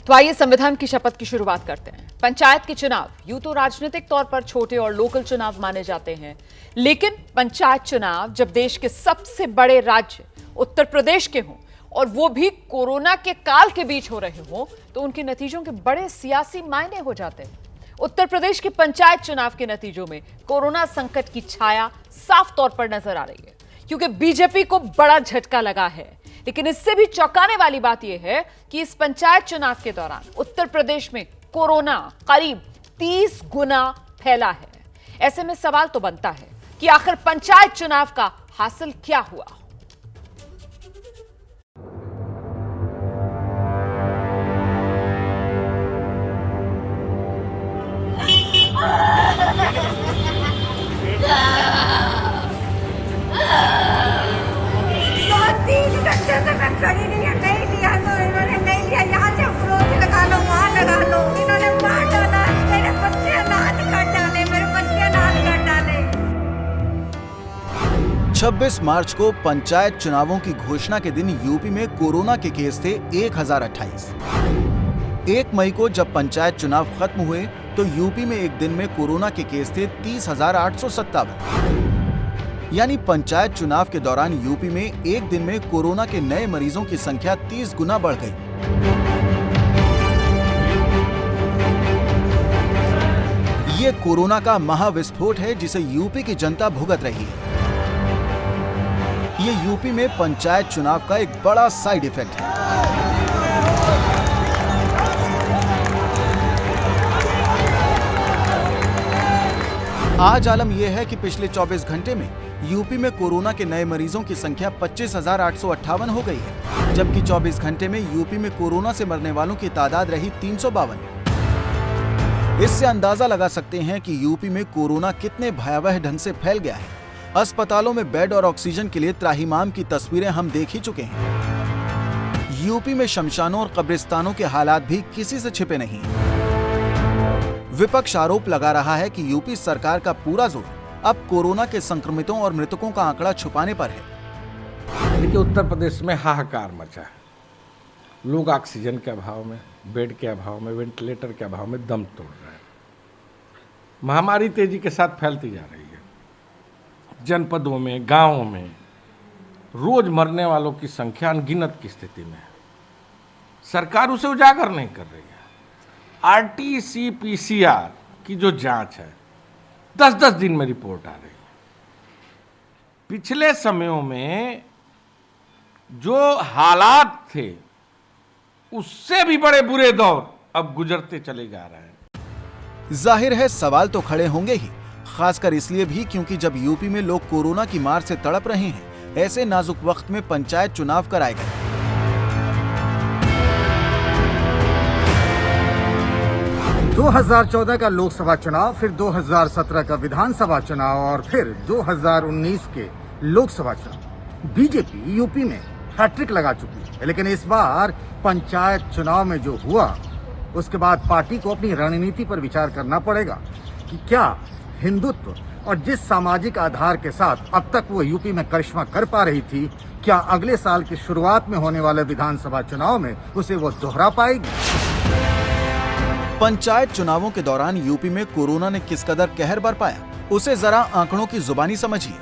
तो आइए संविधान की शपथ की शुरुआत करते हैं। पंचायत के चुनाव यूं तो राजनीतिक तौर पर छोटे और लोकल चुनाव माने जाते हैं, लेकिन पंचायत चुनाव जब देश के सबसे बड़े राज्य उत्तर प्रदेश के हों और वो भी कोरोना के काल के बीच हो रहे हों, तो उनके नतीजों के बड़े सियासी मायने हो जाते हैं। उत्तर प्रदेश के पंचायत चुनाव के नतीजों में कोरोना संकट की छाया साफ तौर पर नजर आ रही है, क्योंकि बीजेपी को बड़ा झटका लगा है। लेकिन इससे भी चौंकाने वाली बात यह है कि इस पंचायत चुनाव के दौरान उत्तर प्रदेश में कोरोना करीब 30 गुना फैला है। ऐसे में सवाल तो बनता है कि आखिर पंचायत चुनाव का हासिल क्या हुआ। यहाँ से रोज लगा लो, वहाँ लगा लो, इन्होंने मार डाला, मेरे बच्चे अनाथ कर डाले, मेरे बच्चे अनाथ कर डाले। 26 मार्च को पंचायत चुनावों की घोषणा के दिन यूपी में कोरोना के केस थे 1028। 1 मई को जब पंचायत चुनाव खत्म हुए तो यूपी में एक दिन में कोरोना के केस थे 30,857। यानी पंचायत चुनाव के दौरान यूपी में एक दिन में कोरोना के नए मरीजों की संख्या 30 गुना बढ़ गई। ये कोरोना का महाविस्फोट है जिसे यूपी की जनता भुगत रही है। ये यूपी में पंचायत चुनाव का एक बड़ा साइड इफेक्ट है। आज आलम यह है कि पिछले 24 घंटे में यूपी में कोरोना के नए मरीजों की संख्या 25,858 हो गई है, जबकि 24 घंटे में यूपी में कोरोना से मरने वालों की तादाद रही 352। इससे अंदाजा लगा सकते हैं कि यूपी में कोरोना कितने भयावह ढंग से फैल गया है। अस्पतालों में बेड और ऑक्सीजन के लिए त्राहिमाम की तस्वीरें हम देख ही चुके हैं। यूपी में शमशानों और कब्रिस्तानों के हालात भी किसी से छिपे नहीं। विपक्ष आरोप लगा रहा है कि यूपी सरकार का पूरा जोर अब कोरोना के संक्रमितों और मृतकों का आंकड़ा छुपाने पर है। देखिए, उत्तर प्रदेश में हाहाकार मचा है। लोग ऑक्सीजन के अभाव में, बेड के अभाव में, वेंटिलेटर के अभाव में दम तोड़ रहे हैं। महामारी तेजी के साथ फैलती जा रही है। जनपदों में, गांवों में रोज मरने वालों की संख्या अनगिनत की स्थिति में है। सरकार उसे उजागर नहीं कर रही है। RT-PCR की जो जांच है 10-10 दिन में रिपोर्ट आ रही है। पिछले समयों में जो हालात थे उससे भी बड़े बुरे दौर अब गुजरते चले जा रहे हैं। जाहिर है सवाल तो खड़े होंगे ही, खासकर इसलिए भी क्योंकि जब यूपी में लोग कोरोना की मार से तड़प रहे हैं, ऐसे नाजुक वक्त में पंचायत चुनाव कराए गए। 2014 का लोकसभा चुनाव, फिर 2017 का विधानसभा चुनाव और फिर 2019 के लोकसभा चुनाव। बीजेपी यूपी में हैट्रिक लगा चुकी है, लेकिन इस बार पंचायत चुनाव में जो हुआ उसके बाद पार्टी को अपनी रणनीति पर विचार करना पड़ेगा कि क्या हिंदुत्व और जिस सामाजिक आधार के साथ अब तक वो यूपी में करिश्मा कर पा रही थी, क्या अगले साल की शुरुआत में होने वाले विधानसभा चुनाव में उसे वो दोहरा पाएगी। पंचायत चुनावों के दौरान यूपी में कोरोना ने किस कदर कहर बरपाया, उसे जरा आंकड़ों की जुबानी समझिए।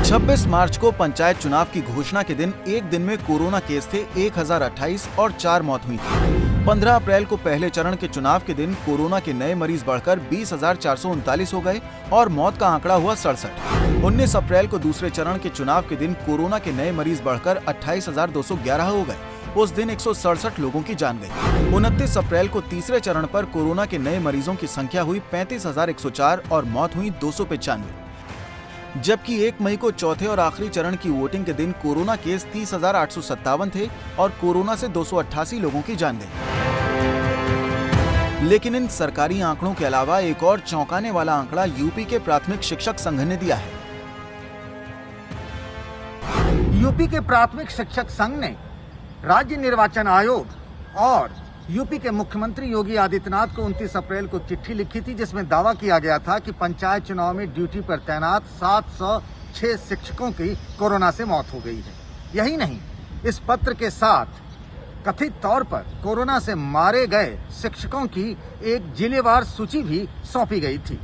26 मार्च को पंचायत चुनाव की घोषणा के दिन एक दिन में कोरोना केस थे 1028 और 4 मौत हुई थी। 15 अप्रैल को पहले चरण के चुनाव के दिन कोरोना के नए मरीज बढ़कर 20,439 हो गए और मौत का आंकड़ा हुआ 67। 19 अप्रैल को दूसरे चरण के चुनाव के दिन कोरोना के नए मरीज बढ़कर 28,211 हो गए। उस दिन 167 लोगों की जान गई। 29 अप्रैल को तीसरे चरण पर कोरोना के नए मरीजों की संख्या हुई 35,104 और मौत हुई 295। जबकि 1 मई को चौथे और आखिरी चरण की वोटिंग के दिन कोरोना केस 30,857 थे और कोरोना से 288 लोगों की जान गई। लेकिन इन सरकारी आंकड़ों के अलावा एक और चौंकाने वाला आंकड़ा यूपी के प्राथमिक शिक्षक संघ ने दिया है। यूपी के प्राथमिक शिक्षक संघ ने राज्य निर्वाचन आयोग और यूपी के मुख्यमंत्री योगी आदित्यनाथ को 29 अप्रैल को चिट्ठी लिखी थी, जिसमें दावा किया गया था कि पंचायत चुनाव में ड्यूटी पर तैनात 706 शिक्षकों की कोरोना से मौत हो गई है। यही नहीं, इस पत्र के साथ कथित तौर पर कोरोना से मारे गए शिक्षकों की एक जिलेवार सूची भी सौंपी गई थी।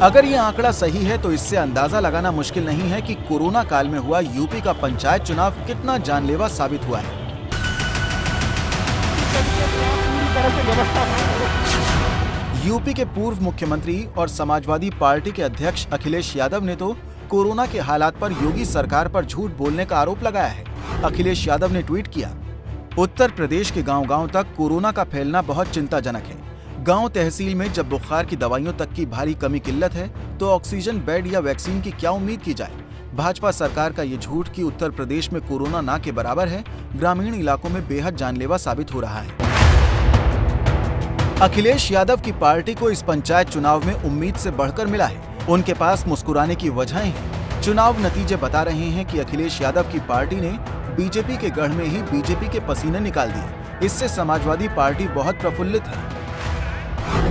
अगर ये आंकड़ा सही है तो इससे अंदाजा लगाना मुश्किल नहीं है कि कोरोना काल में हुआ यूपी का पंचायत चुनाव कितना जानलेवा साबित हुआ है। यूपी के पूर्व मुख्यमंत्री और समाजवादी पार्टी के अध्यक्ष अखिलेश यादव ने तो कोरोना के हालात पर योगी सरकार पर झूठ बोलने का आरोप लगाया है। अखिलेश यादव ने ट्वीट किया, उत्तर प्रदेश के गांव-गांव तक कोरोना का फैलना बहुत चिंताजनक है। गांव तहसील में जब बुखार की दवाइयों तक की भारी कमी किल्लत है तो ऑक्सीजन बेड या वैक्सीन की क्या उम्मीद की जाए। भाजपा सरकार का ये झूठ कि उत्तर प्रदेश में कोरोना ना के बराबर है, ग्रामीण इलाकों में बेहद जानलेवा साबित हो रहा है। अखिलेश यादव की पार्टी को इस पंचायत चुनाव में उम्मीद से बढ़कर मिला है। उनके पास मुस्कुराने की वजहें हैं। चुनाव नतीजे बता रहे हैं कि अखिलेश यादव की पार्टी ने बीजेपी के गढ़ में ही बीजेपी के पसीने निकाल दिए। इससे समाजवादी पार्टी बहुत प्रफुल्लित है।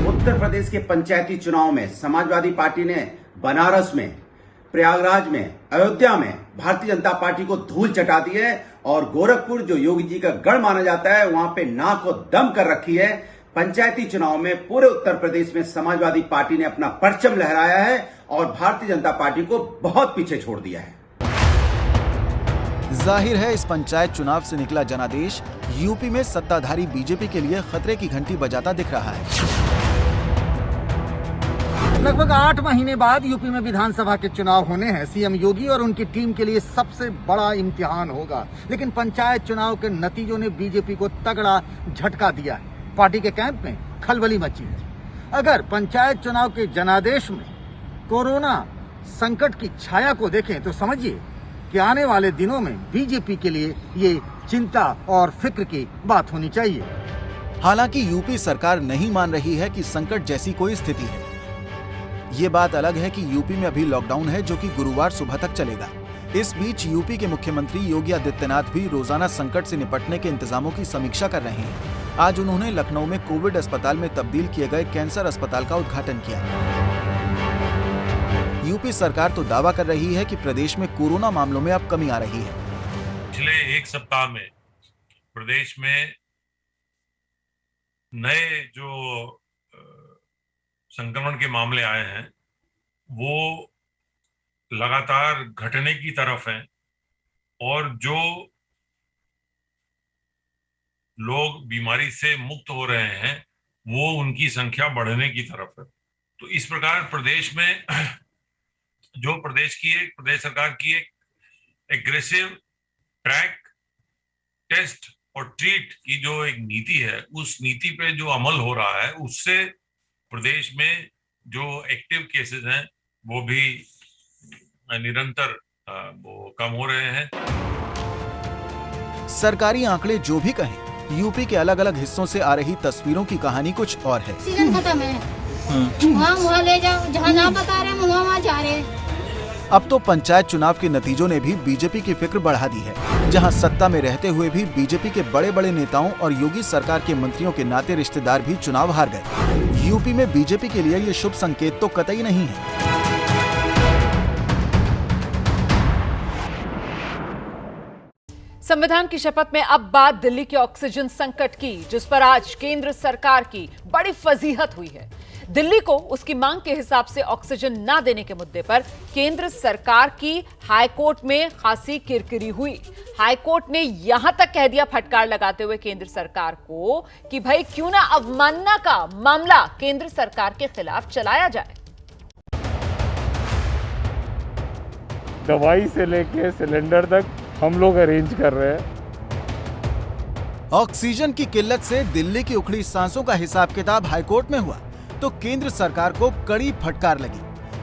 उत्तर प्रदेश के पंचायती चुनाव में समाजवादी पार्टी ने बनारस में, प्रयागराज में, अयोध्या में भारतीय जनता पार्टी को धूल चटा दी है और गोरखपुर जो योगी जी का गढ़ माना जाता है वहां पे नाक को दम कर रखी है। पंचायती चुनाव में पूरे उत्तर प्रदेश में समाजवादी पार्टी ने अपना परचम लहराया है और भारतीय जनता पार्टी को बहुत पीछे छोड़ दिया है। जाहिर है इस पंचायत चुनाव से निकला जनादेश यूपी में सत्ताधारी बीजेपी के लिए खतरे की घंटी बजाता दिख रहा है। लगभग 8 महीने बाद यूपी में विधानसभा के चुनाव होने हैं। सीएम योगी और उनकी टीम के लिए सबसे बड़ा इम्तिहान होगा, लेकिन पंचायत चुनाव के नतीजों ने बीजेपी को तगड़ा झटका दिया है। पार्टी के कैंप में खलबली मची है। अगर पंचायत चुनाव के जनादेश में कोरोना संकट की छाया को देखें तो समझिए कि आने वाले दिनों में बीजेपी के लिए ये चिंता और फिक्र की बात होनी चाहिए। हालांकि यूपी सरकार नहीं मान रही है कि संकट जैसी कोई स्थिति है। ये बात अलग है कि यूपी में अभी लॉकडाउन है जो कि गुरुवार सुबह तक चलेगा। इस बीच यूपी के मुख्यमंत्री योगी आदित्यनाथ भी रोजाना संकट से निपटने के इंतजामों की समीक्षा कर रहे हैं। आज उन्होंने लखनऊ में कोविड अस्पताल में तब्दील किए गए कैंसर अस्पताल का उद्घाटन किया। यूपी सरकार तो दावा कर रही है कि प्रदेश में कोरोना मामलों में अब कमी आ रही है। पिछले एक सप्ताह में प्रदेश में नए जो संक्रमण के मामले आए हैं वो लगातार घटने की तरफ हैं और जो लोग बीमारी से मुक्त हो रहे हैं वो उनकी संख्या बढ़ने की तरफ है। तो इस प्रकार प्रदेश में जो प्रदेश सरकार की एक एग्रेसिव ट्रैक, टेस्ट और ट्रीट की जो एक नीति है, उस नीति पे जो अमल हो रहा है उससे प्रदेश में जो एक्टिव केसेस हैं वो भी निरंतर वो कम हो रहे हैं। सरकारी आंकड़े जो भी कहें, यूपी के अलग अलग हिस्सों से आ रही तस्वीरों की कहानी कुछ और है। सीजन खत्म है, वहाँ ले जाओ, जहाँ ना बता रहे हैं वहाँ जा रहे हैं। अब तो पंचायत चुनाव के नतीजों ने भी बीजेपी की फिक्र बढ़ा दी है। जहां सत्ता में रहते हुए भी बीजेपी के बड़े बड़े नेताओं और योगी सरकार के मंत्रियों के नाते रिश्तेदार भी चुनाव हार गए। यूपी में बीजेपी के लिए ये शुभ संकेत तो कतई नहीं है। संविधान की शपथ में अब बात दिल्ली के ऑक्सीजन संकट की, जिस पर आज केंद्र सरकार की बड़ी फजीहत हुई है। दिल्ली को उसकी मांग के हिसाब से ऑक्सीजन न देने के मुद्दे पर केंद्र सरकार की हाईकोर्ट में खासी किरकिरी हुई। हाईकोर्ट ने यहां तक कह दिया, फटकार लगाते हुए केंद्र सरकार को, कि भाई क्यों ना अवमानना का मामला केंद्र सरकार के खिलाफ चलाया जाए। दवाई से लेके सिलेंडर तक हम लोग अरेंज कर रहे हैं। ऑक्सीजन की किल्लत से दिल्ली की उखड़ी सांसों का हिसाब किताब हाईकोर्ट में हुआ तो केंद्र सरकार को कड़ी फटकार लगी।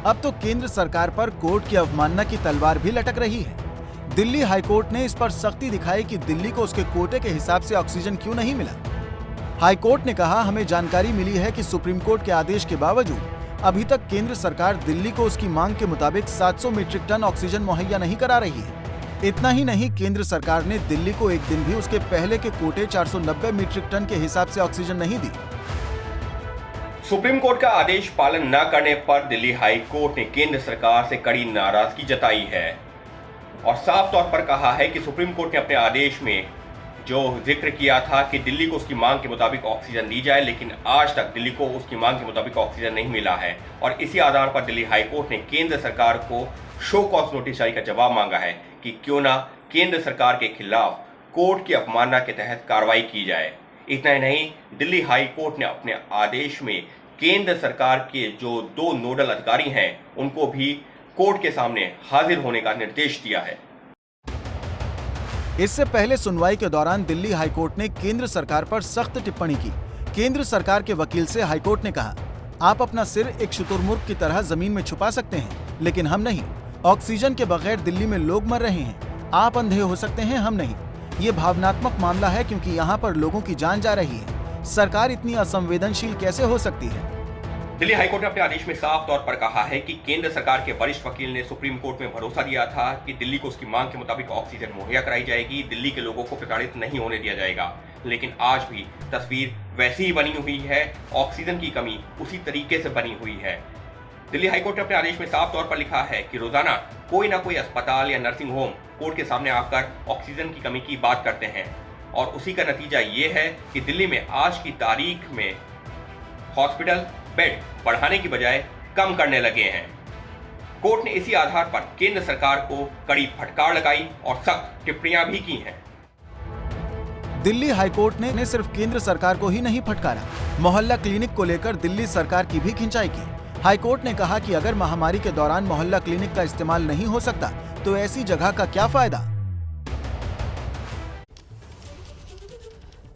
अब तो केंद्र सरकार पर कोर्ट की अवमानना की तलवार भी लटक रही है। दिल्ली हाईकोर्ट ने इस पर सख्ती दिखाई कि दिल्ली को उसके कोटे के हिसाब से ऑक्सीजन क्यों नहीं मिला। हाईकोर्ट ने कहा, हमें जानकारी मिली है कि सुप्रीम कोर्ट के आदेश के बावजूद अभी तक केंद्र सरकार दिल्ली को उसकी मांग के मुताबिक 700 मीट्रिक टन ऑक्सीजन मुहैया नहीं करा रही है। इतना ही नहीं, केंद्र सरकार ने दिल्ली को एक दिन भी उसके पहले के कोटे 490 मीट्रिक टन के हिसाब से ऑक्सीजन नहीं दी। सुप्रीम कोर्ट का आदेश पालन न करने पर दिल्ली हाई कोर्ट ने केंद्र सरकार से कड़ी नाराजगी जताई है। और साफ तौर पर कहा है कि सुप्रीम कोर्ट ने अपने आदेश में जो जिक्र किया था कि दिल्ली को उसकी मांग के मुताबिक ऑक्सीजन दी जाए, लेकिन आज तक दिल्ली को उसकी मांग के मुताबिक ऑक्सीजन नहीं मिला है। और इसी आधार पर दिल्ली हाई कोर्ट ने केंद्र सरकार को शो कॉज नोटिस जारी का जवाब मांगा है कि क्यों ना केंद्र सरकार के खिलाफ कोर्ट की अवमानना के तहत कार्रवाई की जाए। इतना ही नहीं, दिल्ली हाई कोर्ट ने अपने आदेश में केंद्र सरकार के जो 2 नोडल अधिकारी हैं उनको भी कोर्ट के सामने हाजिर होने का निर्देश दिया है। इससे पहले सुनवाई के दौरान दिल्ली हाईकोर्ट ने केंद्र सरकार पर सख्त टिप्पणी की। केंद्र सरकार के वकील से हाईकोर्ट ने कहा, आप अपना सिर एक शुतुरमुर्ग की तरह जमीन में छुपा सकते हैं, लेकिन हम नहीं। ऑक्सीजन के बगैर दिल्ली में लोग मर रहे हैं, आप अंधे हो सकते हैं, हम नहीं। ये भावनात्मक मामला है क्योंकि यहाँ पर लोगों की जान जा रही है। सरकार इतनी असंवेदनशील कैसे हो सकती है? दिल्ली हाईकोर्ट ने अपने आदेश में साफ तौर पर कहा है कि केंद्र सरकार के वरिष्ठ वकील ने सुप्रीम कोर्ट में भरोसा दिया था कि दिल्ली को उसकी मांग के मुताबिक ऑक्सीजन मुहैया कराई जाएगी, दिल्ली के लोगों को प्रताड़ित नहीं होने दिया जाएगा। लेकिन आज भी तस्वीर वैसी ही बनी हुई है, ऑक्सीजन की कमी उसी तरीके से बनी हुई है। दिल्ली हाईकोर्ट ने अपने आदेश में साफ तौर पर लिखा है कि रोजाना कोई ना कोई अस्पताल या नर्सिंग होम कोर्ट के सामने आकर ऑक्सीजन की कमी की बात करते हैं, और उसी का नतीजा ये है कि दिल्ली में आज की तारीख में हॉस्पिटल बेड बढ़ाने की बजाय कम करने लगे हैं। कोर्ट ने इसी आधार पर केंद्र सरकार को कड़ी फटकार लगाई और सख्त टिप्पणियां भी की हैं। दिल्ली हाईकोर्ट ने सिर्फ केंद्र सरकार को ही नहीं फटकारा, मोहल्ला क्लिनिक को लेकर दिल्ली सरकार की भी खिंचाई की। हाईकोर्ट ने कहा कि अगर महामारी के दौरान मोहल्ला क्लिनिक का इस्तेमाल नहीं हो सकता तो ऐसी जगह का क्या फायदा।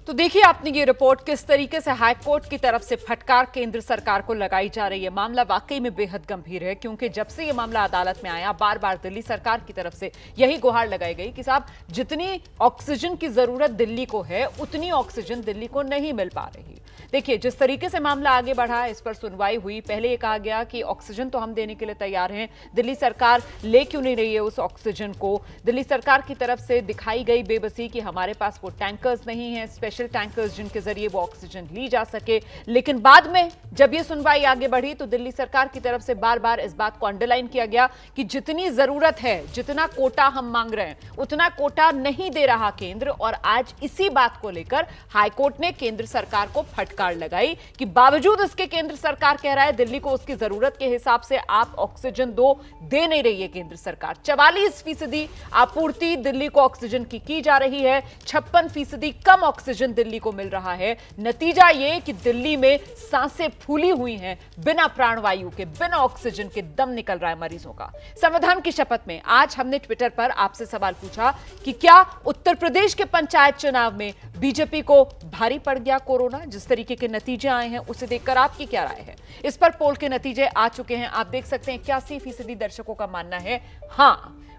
तो देखिए आपने ये रिपोर्ट किस तरीके से हाई कोर्ट की तरफ से फटकार केंद्र सरकार को लगाई जा रही है। मामला वाकई में बेहद गंभीर है, क्योंकि जब से ये मामला अदालत में आया बार बार दिल्ली सरकार की तरफ से यही गुहार लगाई गई कि साहब जितनी ऑक्सीजन की जरूरत दिल्ली को है उतनी ऑक्सीजन दिल्ली को नहीं मिल पा रही। देखिए जिस तरीके से मामला आगे बढ़ा, इस पर सुनवाई हुई। पहले ये कहा गया कि ऑक्सीजन तो हम देने के लिए तैयार हैं, दिल्ली सरकार ले क्यों नहीं रही है उस ऑक्सीजन को। दिल्ली सरकार की तरफ से दिखाई गई बेबसी कि हमारे पास वो टैंकर्स नहीं हैं, स्पेशल टैंकर्स जिनके जरिए वो ऑक्सीजन ली जा सके। लेकिन बाद में जब ये सुनवाई आगे बढ़ी तो दिल्ली सरकार की तरफ से बार बार इस बात को अंडरलाइन किया गया कि जितनी जरूरत है, जितना कोटा हम मांग रहे हैं उतना कोटा नहीं दे रहा केंद्र। और आज इसी बात को लेकर हाईकोर्ट ने केंद्र सरकार को फटकार लगाई कि बावजूद इसके केंद्र सरकार कह रहा है दिल्ली को उसकी जरूरत के हिसाब से आप ऑक्सीजन दे नहीं रही है केंद्र सरकार। 44% आपूर्ति दिल्ली को ऑक्सीजन की जा रही है, 56% कम ऑक्सीजन दिल्ली को मिल रहा है। नतीजा ये कि दिल्ली में सांसें फूली हुई हैं, बिना प्राणवायु के, बिना ऑक्सीजन के दम निकल रहा है मरीजों का। संविधान की शपथ में आज हमने ट्विटर पर आपसे सवाल पूछा कि क्या उत्तर प्रदेश के पंचायत चुनाव में बीजेपी को भारी पड़ गया कोरोना। जिस तरीके के नतीजे आए हैं उसे देखकर आपकी क्या राय है। इस पर पोल के नतीजे आ चुके हैं, आप देख सकते हैं 81% दर्शकों का मानना है हां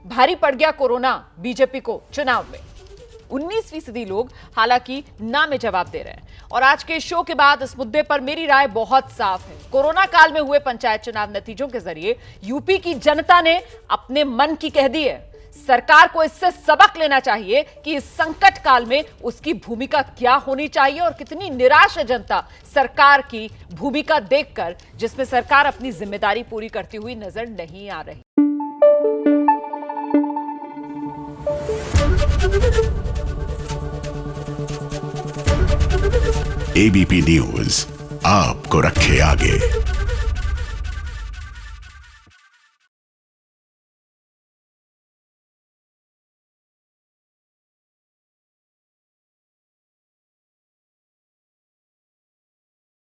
भारी पड़ गया कोरोना बीजेपी को चुनाव में। 19% लोग हालांकि ना में जवाब दे रहे हैं। और आज के शो के बाद इस मुद्दे पर मेरी राय बहुत साफ है। कोरोना काल में हुए पंचायत चुनाव नतीजों के जरिए यूपी की जनता ने अपने मन की कह दी है। सरकार को इससे सबक लेना चाहिए कि इस संकट काल में उसकी भूमिका क्या होनी चाहिए और कितनी निराश है जनता सरकार की भूमिका देखकर, जिसमें सरकार अपनी जिम्मेदारी पूरी करती हुई नजर नहीं आ रही। एबीपी न्यूज आपको रखे आगे।